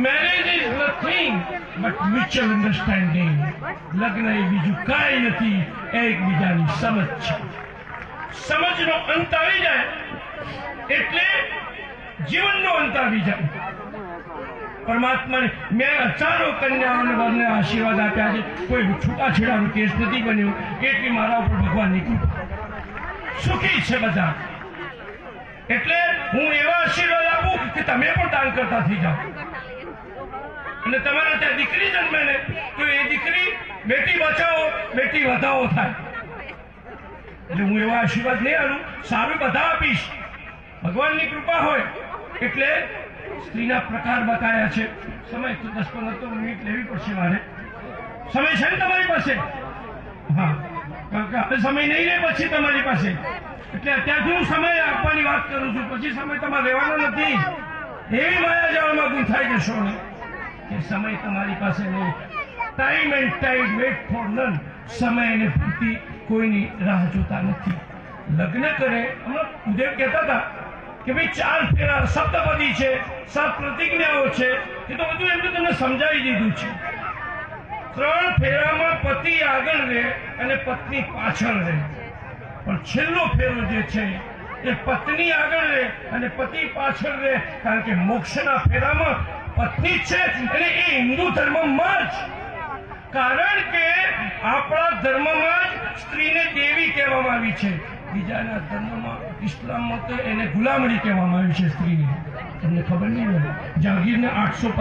Marriage is nothing but mutual understanding. લગ્ન એ બીજું કાંઈ નથી, એકબીજાની સમજ છે. સમજનો અંત આવી જાય એટલે જીવનનો અંત આવી જાય. પરમાત્માને મેં હજારો કન્યાઓને વરને આશીર્વાદ આપ્યા છે, કોઈ છૂટાછેડાનો કેસ નથી બન્યો, એટલી મારા ઉપર ભગવાનની કૃપા. સુખી છે બધા. એટલે હું એવા આશીર્વાદ આપું કે તમે પણ દાન કરતા થઈ જાઓ. અને તમારા ત્યાં દીકરી જન્મે ને તો એ દીકરી બેટી બચાવો બેટી વધાવો થાય. એટલે હું એવા આશીર્વાદ નહીં આલું, સારું બધા આપીશ. ભગવાનની કૃપા હોય. એટલે સ્ત્રીના પ્રકાર બતાવ્યા છે. સમય તો 10-15 મિનિટ લેવી પડશે મારે. સમય છે ને તમારી પાસે? હા, કારણ કે હવે સમય નહીં રહે પછી તમારી પાસે. એટલે અત્યારથી હું સમય આપવાની વાત કરું છું, પછી સમય તમારે રહેવાનો નથી. એવી માયાજાળમાં ગૂંથાઈ જશો ને કે સમય તમારી પાસે નહીં. Time and time wait for none. સમય અને પૂરતી કોઈની રાહ જોતા નથી. લગ્ન કરે, હમણાં ઉદય કહેતા હતા કે ભાઈ 4 ફેરા સપ્તપદી છે, 7 પ્રતિજ્ઞાઓ છે, એ તો બધું એમને તમને સમજાવી દીધું છે. 3 ફેરામાં પતિ આગળ રહે અને પત્ની પાછળ રહે, પણ છેલ્લો ફેરો જે છે એ પત્ની આગળ રહે અને પતિ પાછળ રહે. કારણ કે મોક્ષના ફેરામાં પત્ની છે અને એ હિન્દુ ધર્મમાં જ. કારણ કે આપણા ધર્મમાં જ સ્ત્રીને દેવી કહેવામાં આવી છે. બીજાના ધર્મમાં ઇસ્લામમાં તો એને ગુલામડી કહેવામાં આવી છે સ્ત્રીને. તમને ખબર નહીં હોય, જાગીરને 800